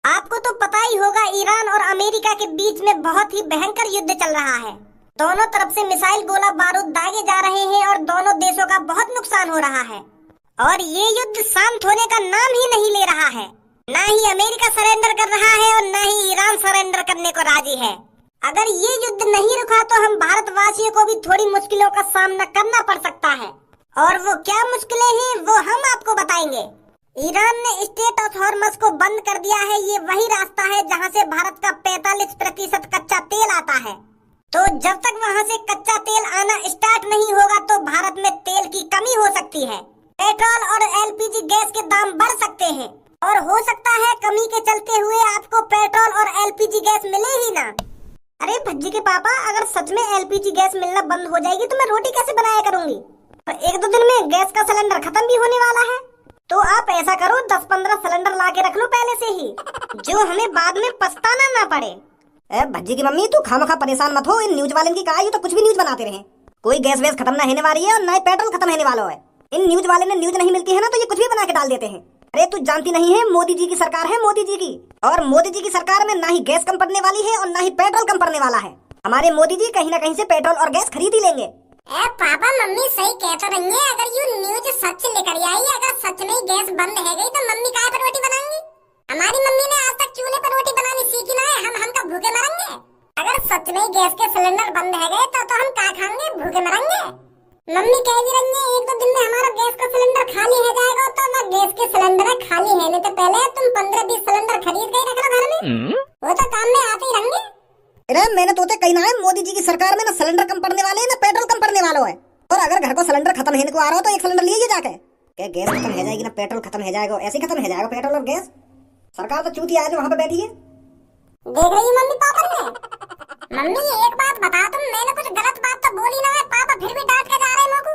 आपको तो पता ही होगा, ईरान और अमेरिका के बीच में बहुत ही भयंकर युद्ध चल रहा है। दोनों तरफ से मिसाइल गोला बारूद दागे जा रहे हैं और दोनों देशों का बहुत नुकसान हो रहा है। और ये युद्ध शांत होने का नाम ही नहीं ले रहा है। ना ही अमेरिका सरेंडर कर रहा है और ना ही ईरान सरेंडर करने को राजी है। अगर ये युद्ध नहीं रुका तो हम भारतवासियों को भी थोड़ी मुश्किलों का सामना करना पड़ सकता है। और वो क्या मुश्किलें हैं वो हम आपको बताएंगे। ईरान ने स्टेट ऑफ हॉर्मस को बंद कर दिया है। ये वही रास्ता है जहां से भारत का 45% कच्चा तेल आता है। तो जब तक वहां से कच्चा तेल आना स्टार्ट नहीं होगा तो भारत में तेल की कमी हो सकती है। पेट्रोल और एलपीजी गैस के दाम बढ़ सकते हैं और हो सकता है कमी के चलते हुए आपको पेट्रोल और एलपीजी गैस मिले ही ना। अरे भज्जी के पापा, अगर सच में एलपीजी गैस मिलना बंद हो जाएगी तो मैं रोटी कैसे बनाया करूंगी? तो 1-2 दिन में गैस का सिलेंडर खत्म भी होने वाला है। तो आप ऐसा करो, 10-15 सिलेंडर ला के रख लो पहले से ही, जो हमें बाद में पछताना ना पड़े। भज्जी की मम्मी, तू खामखा परेशान मत हो। इन न्यूज वाले की कहा, तो कुछ भी न्यूज बनाते रहे। कोई गैस वैस खत्म ना होने वाली है और ना ही पेट्रोल खत्म होने वाला है। इन न्यूज वाले ने न्यूज नहीं मिलती है ना तो ये कुछ भी बना के डाल देते हैं। अरे तू जानती नहीं है, मोदी जी की सरकार है, मोदी जी की। और मोदी जी की सरकार में ना ही गैस कम पड़ने वाली है और ना ही पेट्रोल कम पड़ने वाला है। हमारे मोदी जी कहीं ना कहीं से पेट्रोल और गैस खरीद ही लेंगे। पापा मम्मी सही कह तो रही है। अगर ये न्यूज सच लेकर आई, अगर सच में गैस बंद है गई तो मम्मी काय पर रोटी बनाएंगी? हमारी मम्मी ने आज तक चूल्हे पर रोटी बनानी सीखी ना है। हम का भूखे मरेंगे। अगर सच में गैस के सिलेंडर बंद है गए तो हम क्या खाएंगे? भूखे मरेंगे। मम्मी कह भी रही है 1-2 दिन में हमारा गैस का सिलेंडर खाली हो जाएगा। तो ना गैस के सिलेंडर खाली होने तो पहले तुम 15-20 सिलेंडर खरीद के रख लो घर में। वो तो काम में आते ही रहेंगे। अरे मैंने तो कही ना है, मोदी जी की सरकार में ना सिलेंडर कम पड़ने वाले हैं ना पेट्रोल कम पड़ने वाला है। और अगर घर को सिलेंडर खत्म होने को आ रहा हो तो एक सिलेंडर लीजिए जाके। क्या गैस खत्म हो जाएगी ना पेट्रोल खत्म हो जाएगा, ऐसे खत्म हो जाएगा पेट्रोल और गैस। सरकार तो चूतिया है जो वहाँ पे बैठी है। देख रही मम्मी पापा ने। मम्मी एक बात बता, तुम मैंने कुछ गलत बात तो बोली ना है? पापा फिर भी डांट के जा रहे हैं मेरे को।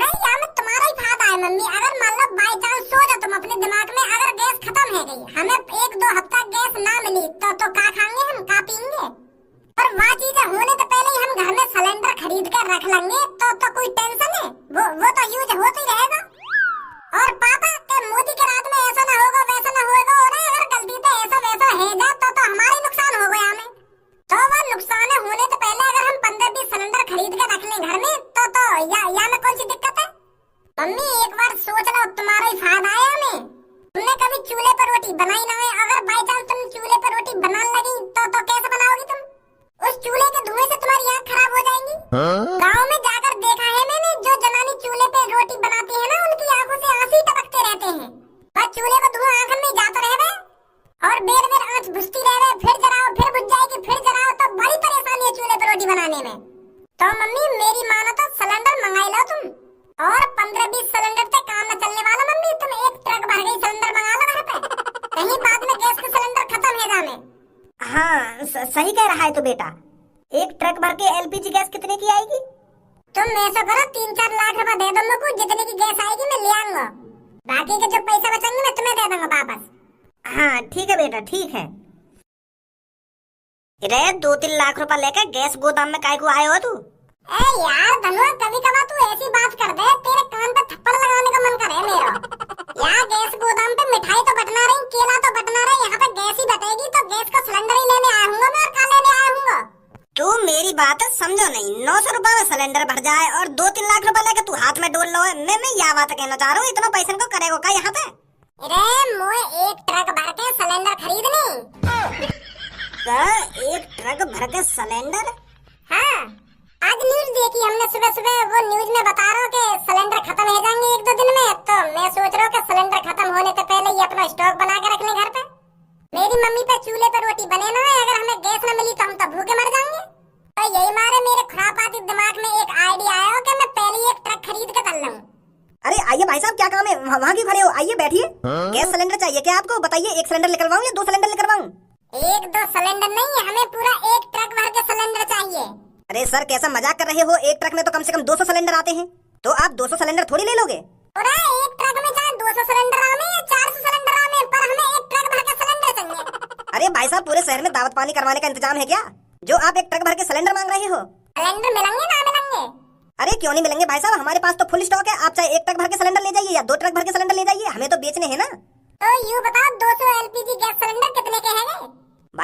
यहाँ में तुम्हारा ही फायदा है मम्मी। अगर मान लो बाई चांस सोचो तुम अपने दिमाग में, अगर गैस खत्म हो गई, हमें 1-2 हफ्ता गैस ना मिली तो क्या खाएंगे हम, क्या पीएंगे? और वह चीजें होने तो पहले ही हम घर में सिलेंडर खरीद कर रख लेंगे तो कोई टेंशन है? वो तो यूज होता ही रहेगा। और पापा के मोदी के रात में ऐसा ना होगा वैसा ना होगा। और अगर गलती से ऐसा वैसा है जा तो हमारा नुकसान हो गया हमें। तो वो नुकसान होने तो पहले अगर हम 15-20 सिलेंडर खरीद कर रख लें घर में तो या में कौन सी दिक्कत है? मम्मी एक बार सोच लो, तुम्हारा ही फायदा है हमें। तुमने कभी चूल्हे पर रोटी बनाई ना है? अगर बाई चांस तुम चूल्हे पर रोटी बनाने लगी तो कैसे बनाओगी तुम? उस चूल्हे के धुएं से तुम्हारी आँख खराब हो जाएंगी। गांव में जाकर देखा है मैंने, जो जनानी चूल्हे पे रोटी बनाती है ना, उनकी आंखों से आंसू टपकते रहते हैं। बस चूल्हे का धुआं आंख में जाता रहे और बेर आंच बुझती रहे, फिर जलाओ फिर बुझ जाएगी, फिर जलाओ, तो बड़ी परेशानी है चूल्हे पे रोटी बनाने में। तो मम्मी मेरी मानो तो सिलेंडर मंगाई लो तुम। और 15-20 सिलेंडर से काम न चलने वाला मम्मी। तुम एक ट्रक भर गई सिलेंडर मंगा लो घर पे, कहीं बाद में गैस के सिलेंडर खत्म है जाने। हाँ सही कह रहा है तो बेटा। एक ट्रक भर के एलपीजी गैस कितने की आएगी? तुम ऐसा करो, 3-4 लाख रुपए दे दो मुझको, जितने की गैस आएगी मैं ले आऊंगा। बाकी के जो पैसे बचेंगे मैं तुम्हें दे दूंगा वापस। हाँ ठीक है बेटा, ठीक है। रे 2-3 लाख रुपए लेकर गैस गोदाम में काय को आए हो तू? ए यार धनुआ, कभी कभार तू ऐसी बात कर दे, तेरे कान पे थप्पड़ लगाने का मन करे मेरा। यहाँ गैस गोदाम पे मिठाई तो बटना रही, केला तो बटना रही, यहाँ पे गैस ही बटेगी तो गैस का सिलेंडर ही लेने आया हूँ मैं। और क्या लेने आया हूँ? तू मेरी बात समझो नहीं। 900 रुपए में सिलेंडर भर जाए और 2-3 लाख रुपए लेके तू हाथ में डोल लो। मैं यह बात कहना चाह रहा हूँ, इतना पैसा को करेगा क्या यहाँ पे? अरे मोए एक ट्रक भर के सिलेंडर खरीदनी। एक ट्रक भर के सिलेंडर? हाँ, आज न्यूज देखी हमने सुबह वो न्यूज में बता रहा कि सिलेंडर खत्म हो जाएंगे 1-2 दिन में। तो मैं सोच रहा हूँ कि सिलेंडर खत्म होने से पहले ही अपना स्टॉक बना के रख लें घर पे। मेरी मम्मी पे चूल्हे पर रोटी बने ना है, अगर हमें गैस न मिली तो हम तो भूखे मर जाएंगे। और यही मारे मेरे खुरापाती दिमाग में एक आइडिया आया कि मैं पहले ही एक ट्रक खरीद के कर लूं। अरे आइए भाई साहब, क्या काम है? वहाँ क्यों खड़े हो? आइए बैठिए। गैस सिलेंडर चाहिए क्या आपको? बताइए, एक सिलेंडर निकलवाऊं या 2 सिलेंडर निकलवाऊं? 1-2 सिलेंडर नहीं, हमें पूरा एक ट्रक भर के सिलेंडर चाहिए। अरे सर कैसा मजाक कर रहे हो? एक ट्रक में तो कम से कम 200 सिलेंडर आते हैं, तो आप 200 सिलेंडर थोड़ी ले लोगे? अरे एक ट्रक में चाहे 200 सिलेंडर आवे या 400 सिलेंडर आवे, पर हमें एक ट्रक भर के सिलेंडर चाहिए। अरे भाई साहब, पूरे शहर में दावत पानी करवाने का इंतजाम है क्या, जो आप एक ट्रक भर के सिलेंडर मांग रहे हो? सिलेंडर मिलेंगे ना मिलेंगे? अरे क्यों नहीं मिलेंगे भाई साहब, हमारे पास तो फुल स्टॉक है। आप चाहे एक ट्रक भर के सिलेंडर ले जाइए या 2 ट्रक भर के सिलेंडर ले जाइए, हमें तो बेचने हैं ना। तो यूँ बताओ 200 एलपीजी गैस सिलेंडर कितने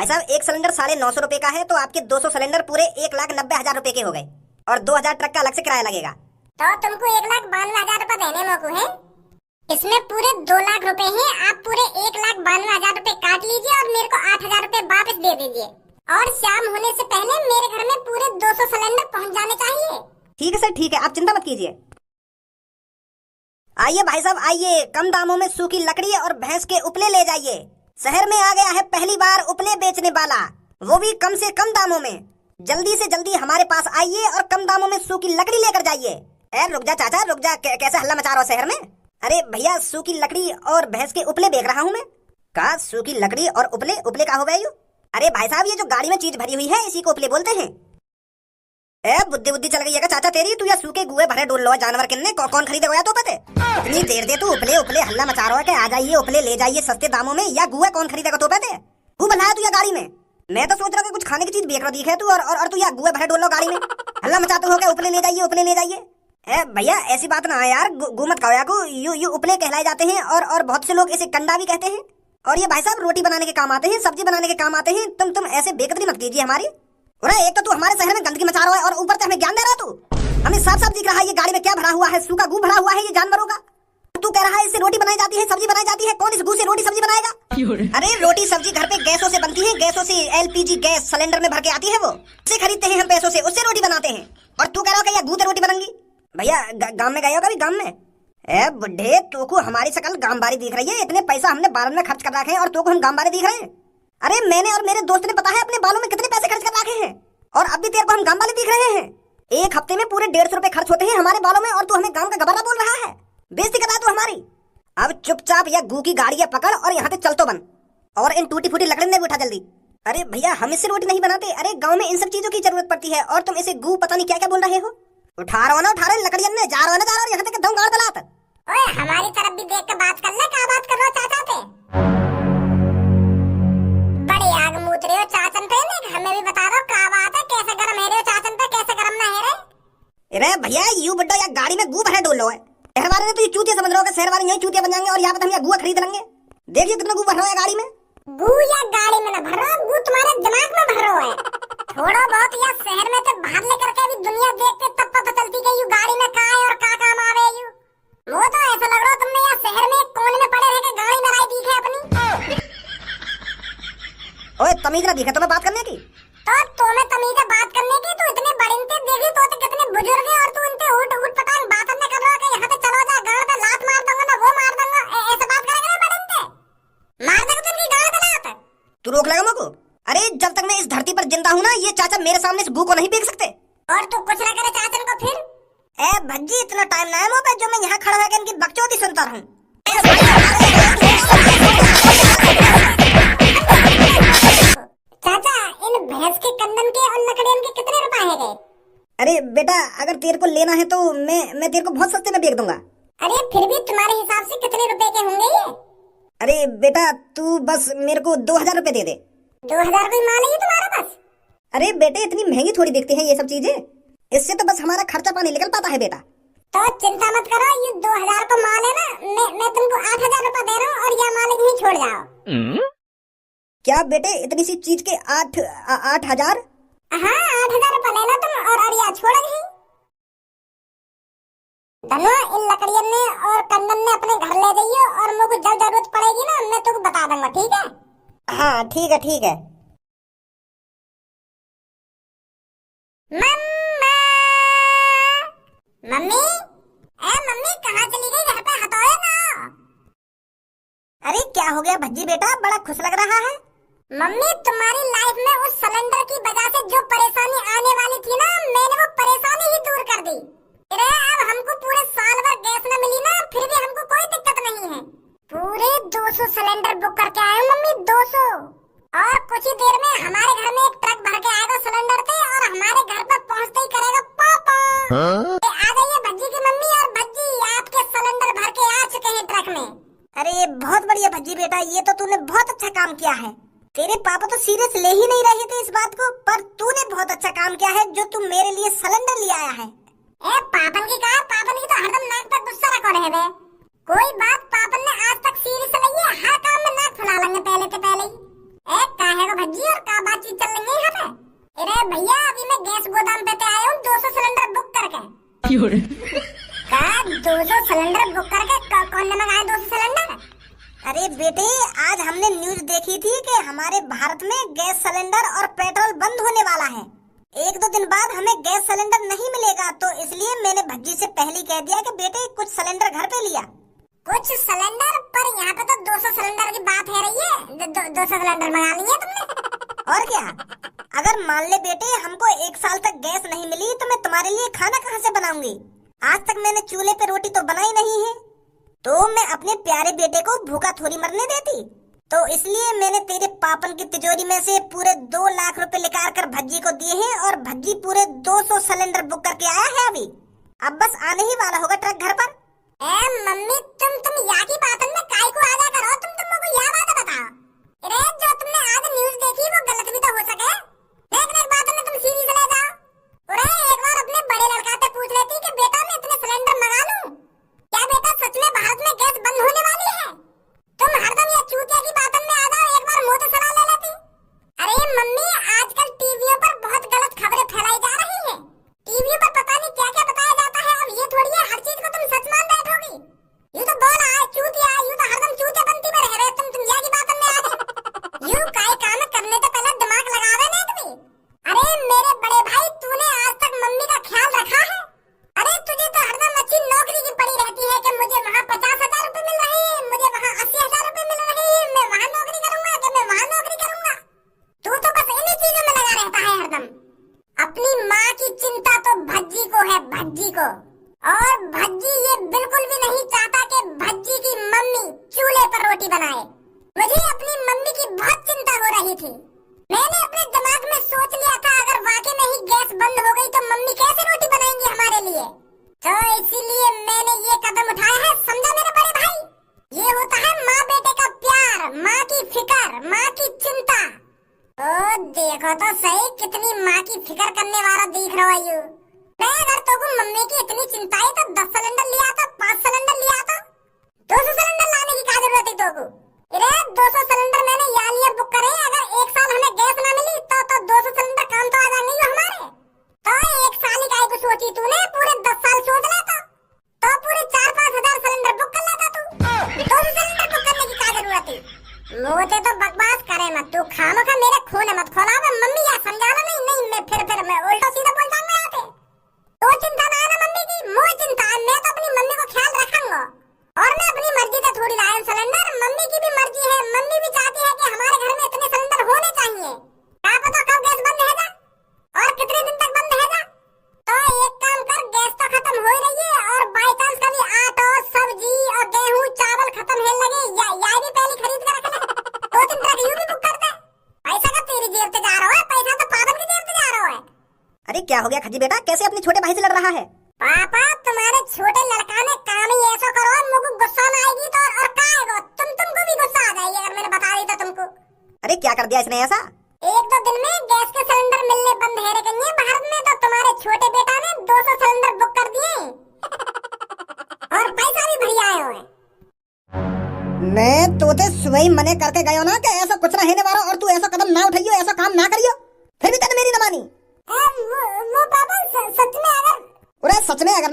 भाई साहब एक सिलेंडर 950 रुपए का है, तो आपके 200 सिलेंडर पूरे 1,90,000 रुपए के हो गए और 2,000 ट्रक का अलग से किराया लगेगा। तो तुमको 1,92,000 रुपए देने मोकू है। इसमें पूरे 2 लाख रुपए हैं, आप पूरे 1,92,000 रुपए काट लीजिए और मेरे को 8,000 रुपए वापस दे दीजिए और शाम होने से पहले मेरे घर में पूरे 200 सिलेंडर पहुंच जाने चाहिए। ठीक है सर, ठीक है, आप चिंता मत कीजिए। आइए भाई साहब आइए, कम दामों में सूखी लकड़ी और भैंस के उपले ले जाइए। शहर में आ गया है पहली बार उपले बेचने वाला, वो भी कम से कम दामों में। जल्दी से जल्दी हमारे पास आइए और कम दामों में सूखी लकड़ी लेकर जाइए। रुक जा चाचा रुक जा, कैसे हल्ला मचा रहा हो शहर में? अरे भैया सूखी लकड़ी और भैंस के उपले बेच रहा हूँ मैं। कहा सूखी लकड़ी और उपले? उपले का हो गया यू? अरे भाई साहब ये जो गाड़ी में चीज भरी हुई है इसी को उपले बोलते हैं। बुद्धि बुद्धि चल गई है चाचा तेरी, तू या सूखे गुए भरे डोल लो जानवर किन्ने कौन खरीदेगा या तो पते? इतनी देर दे तू उपले उपले हल्ला मचा रहा है कि आ जाइए उपले ले जाइए सस्ते दामों में, या गुए कौन खरीदेगा तो पते? तू बनाया तू या गाड़ी में? मैं तो सोच रहा कि कुछ खाने की चीज बेच रहा दिखे तू, और तू या गुए भरे डोल लो गाड़ी में हल्ला मचाते हो क्या? उपले ले जाइए उपले ले जाइए। भैया ऐसी बात ना है यार, गु मत कहो यार, यू उपले कहलाए जाते हैं और बहुत से लोग इसे कंडा भी कहते हैं। और ये भाई साहब रोटी बनाने के काम आते हैं, सब्जी बनाने के काम आते हैं। तुम ऐसे बेकदरी मत कीजिए हमारी। एक तो तू हमारे शहर में गंदगी मचा रहा है और ऊपर से हमें ज्ञान दे रहा है तू। हमें साफ साफ दिख रहा है ये गाड़ी में क्या भरा हुआ है, सूखा गू भरा हुआ है ये जानवरों का। तू कह रहा है इससे रोटी बनाई जाती है, सब्जी बनाई जाती है। कौन इस गू से रोटी सब्जी बनाएगा? अरे रोटी सब्जी घर पे गैसों से बनती है, गैसों से LPG गैस सिलेंडर में भर के आती है, वो उसे खरीदते हैं हम पैसों से, उससे रोटी बनाते हैं। और तू कह रहा है गू से रोटी बनेंगी? भैया गांव में गए हो कभी? गांव में बुढ़े तू को हमारी शकल गांवबारी दिख रही है। इतने पैसा हमने बालों में खर्च कर रखे हैं और तू को हम गांवबारी दिख रहे हैं? अरे मैंने और मेरे दोस्त ने पता है अपने बालों में कितने पैसे खर्च कर रखे हैं और अब भी तेरे को हम गांवबारी दिख रहे हैं। एक हफ्ते में पूरे 150 रुपए खर्च होते हैं हमारे बालों में और तू हमें गांव का गबर्रा बोल रहा है। बेइज्जती कर रहा है तू हमारी। अब चुपचाप या गू की गाड़ी पकड़ और यहाँ से चल तो बन, और इन टूटी फूटी लकड़ी में उठा जल्दी। अरे भैया हम इससे रोटी नहीं बनाते। अरे गाँव में इन सब चीजों की जरूरत पड़ती है और तुम इसे गू पता नहीं क्या क्या बोल रहे हो। उठा रहा हो ना, उठा रहे लकड़ियन ने, जा रहा ना, जा रहा यहाँ तक दम गाड़ दलात। ओए हमारी तरफ भी देख के बात कर ले, क्या बात कर रहे हो चाचा पे? बड़ी आग मूत रहे हो चाचन पे, हमें भी बता दो क्या बात है, कैसे गरम है रहे हो चाचन पे, कैसे गरम ना है रे? अरे भैया यू बड्डो या गाड़ी में गू भरे डोल लो है। शहर वाले ने तो ये चूतिया समझ रहे हो, शहर वाले यही चूतिया बन जाएंगे और यहाँ पे हम गुआ खरीद लेंगे। देखिए कितना गू भर रहा है गाड़ी में। गू या गाड़ी में ना भर रहा, गू तुम्हारे दिमाग में भर रहा है। थोड़ा बहुत या शहर में तो बाहर लेकर के भी दुनिया देखते तब पता चलती कि यू गाड़ी में का है और का काम आवे यू। वो तो ऐसा लग रहा तुमने यहाँ शहर में एक कोने में पड़े रह के गाड़ी में लाई दी है अपनी। ओए तमीज ना दिखे तुम्हें बात करने की? तो तुम्हें तमीज है बात करने की? तू इतने बड़े इंते देखी तो कितने बुजुर्ग हैं और तू इनते उठ पटांग बात न कर रहा है कि यहाँ पे चलो जा गाड़ पे लात मार दूंगा ना वो मार दूंगा, ऐसे बात करेगा बड़े इंते? मार देगा तुम की गाड़ पे लात। तू रोक लेगा मुझको? अरे जब तक मैं इस धरती पर जिंदा हूँ ना ये चाचा मेरे सामने इस गू को नहीं फेंक सकते। और तू कुछ ना करे चाचन को फिर? भज्जी इतना टाइम ना है मुँह पे जो मैं यहाँ खड़ा है इनकी बकचोदी सुनता रहूं। चाचा इन भैंस के कंदन के और लकड़ियन के कितने रुपए है गए? अरे बेटा अगर तेरे को लेना है तो मैं तेरे को बहुत सस्ते में बेच दूंगा। अरे फिर भी तुम्हारे हिसाब से कितने रुपए के होंगे ये? अरे बेटा तू बस मेरे को 2,000 रुपए दे दे। 2,000 रुपए माल है तुम्हारा बस? अरे बेटे इतनी महंगी थोड़ी दिखती है ये सब चीजें, इससे तो बस हमारा खर्चा पानी निकल पाता है बेटा। तो चिंता मत करो, ये 2,000 को माल है ना, मैं तुमको 8,000 रुपए दे रहा हूँ और यह माल यहीं छोड़ जाओ। क्या बेटे इतनी सी चीज के 8,000? हाँ 8,000 रुपए ले लो तुम और यह छोड़ यहीं। धनो इन लकड़ियन ने और कंदन ने अपने घर ले जाइए और मुझे जब जरूरत पड़ेगी ना मैं तुमको बता दूंगा, ठीक है? हाँ ठीक है ठीक है। मम्मा, मम्मी, मम्मी कहाँ चली गई? घर पे हटोए ना। अरे क्या हो गया भज्जी बेटा, बड़ा खुश लग रहा है। मम्मी तुम्हारी लाइफ में उस सिलेंडर की वजह से जो परेशानी आने वाली थी ना, मैंने वो परेशानी ही दूर कर दी। अरे अब हमको पूरे साल भर गैस न मिली ना, फिर भी हमको कोई दिक्कत नहीं है। पूरे 200 सिलेंडर बुक करके आए मम्मी, 200। और कुछ ही देर में हमारे घर में एक ट्रक भर के आएगा सिलेंडर से और हमारे घर पर पहुंचते ही करेगा पापा। आ जाइए भज्जी की मम्मी, और भज्जी आपके सिलेंडर भर के आ चुके हैं ट्रक में। अरे बहुत बढ़िया भज्जी बेटा, ये तो तूने बहुत अच्छा काम किया है। तेरे पापा तो सीरियस ले ही नहीं रहे थे इस बात को, पर तूने बहुत अच्छा काम किया है जो तू मेरे लिए सिलेंडर ले आया है। पापन की कहा, पापन की तो हरदम नाक पर गुस्सा रखो रहे थे। कोई बात पापन ने आज तक सीरियस नहीं है, हर काम में नाक फुला लेंगे पहले के पहले ही। है भज्जी और का बातचीत चल रही है यहाँ पे? अरे भैया अभी मैं गैस गोदाम पे आया हूँ 200 सिलेंडर बुक करके। का 200 सिलेंडर बुक करके कौन ने मंगाए 200 सिलेंडर? अरे बेटे आज हमने न्यूज देखी थी कि हमारे भारत में गैस सिलेंडर और पेट्रोल बंद होने वाला है। 1-2 दिन बाद हमें गैस सिलेंडर नहीं मिलेगा, तो इसलिए मैंने भज्जी से पहले कह दिया कि बेटे कुछ सिलेंडर घर पे लिया। कुछ सिलेंडर? पर यहाँ पे तो 200 सिलेंडर की बात है रही है। 200 सिलेंडर मंगा लिए तुमने? और क्या, अगर मान ले बेटे हमको 1 साल तक गैस नहीं मिली तो मैं तुम्हारे लिए खाना कहाँ से बनाऊंगी? आज तक मैंने चूल्हे पे रोटी तो बनाई नहीं है, तो मैं अपने प्यारे बेटे को भूखा थोड़ी मरने देती। तो इसलिए मैंने तेरे पापन की तिजोरी में से पूरे 2 लाख रुपए निकाल कर भज्जी को दिए हैं और भज्जी पूरे 200 सिलेंडर बुक करके आया है अभी। अब बस आने ही वाला होगा ट्रक घर पर। मम्मी तुम यहाँ की बात में काय को आजा करो। तुमको यह बात बताओ। अरे जो तुमने आज न्यूज देखी वो गलत भी तो हो सके। एक बात में तुम सीरीज ले जाओ। अरे एक बार अपने बड़े लड़का से पूछ लेती कि बेटा मैं इतने सिलेंडर मंगा लूं, क्या बेटा सच में भारत में गैस बंद होने वाली है? तुम हरदम ये चूतिया की बातों में आ जाओ, एक बार मुंह से सलाह ले लेती। अरे मम्मी आजकल टीवियों पर बहुत गलत खबरें फैलाई जा रही है। टीवी पर पता नहीं क्या क्या बताया जाता है। अब ये थोड़ी है हर चीज को तुम सच मान बैठोगी। यू तो बोल आए चूतिया, यू तो हरदम चूतिया बनती में रह रहे तुम यहाँ की बातों में आ गए। यू काय काम करने से पहले दिमाग लगावे नहीं तुम्हें? अरे मेरे बड़े भाई तूने आज तक मम्मी का ख्याल रखा है? अरे तुझे तो हरदम अच्छी नौकरी की पड़ी रहती है कि मुझे वहाँ 50,000 रुपए मिल रहे हैं, मुझे वहाँ 80,000 रुपए मिल रहे हैं, मैं वहाँ नौकरी करूंगा कि मैं वहाँ नौकरी करूंगा। तू तो बस इन्हीं चीजों में लगा रहता है हरदम। अपनी माँ की चिंता तो भज्जी को है, भज्जी को। और भज्जी ये बिल्कुल भी नहीं चाहता कि भज्जी की मम्मी चूल्हे पर रोटी बनाए। मुझे अपनी मम्मी की बहुत चिंता हो रही थी। मैंने अपने दिमाग में सोच लिया था अगर वाकई में ही गैस बंद हो गई तो मम्मी कैसे रोटी बनाएंगी हमारे लिए। तो इसीलिए मैंने ये कदम उठाया है, समझा मेरे बड़े भाई? ये होता है माँ बेटे का प्यार, माँ की फिक्र, माँ की चिंता। ओ देखो तो सही कितनी माँ की फिक्र करने वाला दिख रहा है यू। अगर तो मम्मी की इतनी चिंता है तो 10 सिलेंडर लिया था, 5 सिलेंडर लिया था। 200 सिलेंडर लाने की क्या जरूरत है तो? अरे 200 सिलेंडर मैंने यहाँ लिए बुक करे। अगर 1 साल हमें गैस ना मिली तो 200 सिलेंडर काम तो आ जाएंगे हमारे। तो 1 साल ही काय को सोची तूने? पूरे 10 साल सोच लेता तो पूरे 4-5 हजार सिलेंडर बुक कर लेता तू। 200 सिलेंडर बुक करने की क्या जरूरत है? मोते तो बकवास करे मत तू, खामखा मेरे खून मत खोलावे। मम्मी या समझाना नहीं मैं फिर मैं उल्टा सीधा बोल जाऊंगा यहाँ पे। तो चिंता ना है ना मम्मी की, मुझे चिंता है। मैं तो अपनी मम्मी को ख्याल रखूंगा और मैं अपनी मर्जी से थोड़ी लाया हूँ सिलेंडर। मम्मी की भी मर्जी है, मम्मी भी चाहती है कि हमारे घर में इतने सिलेंडर होने चाहिए। क्या पता कब गैस बंद रहेगा और कितने दिन तक बंद रहेगा। तो एक काम कर, गैस तो खत्म हो ही रही है और बाई चांस कभी आटा सब्जी और गेहूँ चावल खत्म होने लगे या भी पहले खरीद कर रख ले। 2-3 ट्रक यूं भी बुक कर दे। पैसा का तेरी जेब से जा रहा है, पैसा तो पागल की जेब से जा रहा है। अरे क्या हो गया खज्जी बेटा, कैसे अपने छोटे भाई से लड़ रहा है? पापा तुम्हारे छोटे लड़का ने काम ही ऐसा करो, मुझको गुस्सा ना आएगी तो और का आएगा? तुमको भी गुस्सा आ जाएगी अगर मैंने बता दी तो तुमको। अरे क्या कर दिया इसने ऐसा? 1-2 दिन में गैस के सिलेंडर मिलने बंद है रे कन्या भारत में, तो तुम्हारे छोटे बेटा ने 200 सिलेंडर बुक कर दिए और पैसा भी भरी आए हुए। मैं तोते सुबह ही मने करके गयो ना कि ऐसा कुछ ना होने वाला और तू ऐसा कदम ना उठाइयो, ऐसा काम ना करियो, फिर भी तने मेरी न मानी। वो पापा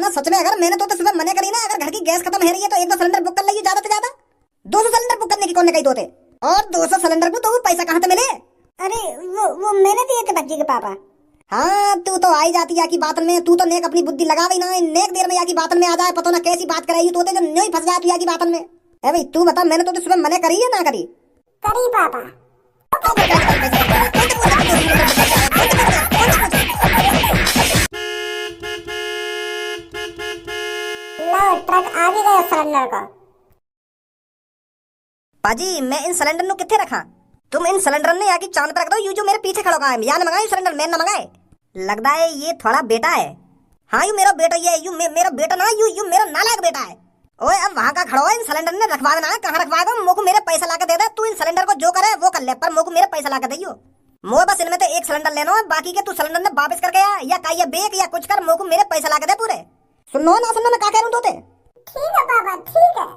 सच में अगर मैंने तो सुबह मने करी ना, अगर घर की गैस खत्म है रही है तो 1-2 सिलेंडर बुक कर लीजिए ज्यादा से ज्यादा। 200 सिलेंडर बुक करने की कौन ने कही तोते? और 200 सिलेंडर को तो वो पैसा कहाँ से मिले? अरे वो मैंने दिए थे बच्ची के पापा। हाँ तू तो आई जाती या की बातन में, तू तो नेक अपनी बुद्धि लगावी ना, नेक देर में या की बातन में आ जाए, पता ना कैसी बात कराई तोते जो नहीं फंस जाए तू या की बातन में। ए भाई तू बता, मैंने तो सुबह मने करी है ना करी? करी पापा। ट्रक आ भी गया सिलेंडर का। पाजी मैं इन सिलेंडर नु किथे रखा? तुम इन सिलेंडर ने या की चांद पर रख दो, यू जो मेरे पीछे खड़ा है। या न मंगाए सिलेंडर, मैं न मंगाए। लगता है ये थोड़ा बेटा है। हाँ यू मेरा बेटा, ये यू मेरा बेटा ना, यू मेरा नालायक बेटा है। ओए अब वहाँ का खड़ा हो, इन सिलेंडर ने रखवा देना। कहाँ रखवाएगा? मोको मेरे पैसा ला के दे दे। तू इन सिलेंडर को जो करे वो कर ले, पर मोको मेरे पैसा ला के दियो। मोह बस इनमें तो 1 सिलेंडर लेना है, बाकी के तू सिलेंडर ने वापस करके आ या का बेक या कुछ कर, मोको मेरे पैसा ला के दे पूरे। सुनो ना सुनो, मैं क्या कह रहा हूँ तोते? ठीक है पापा ठीक है।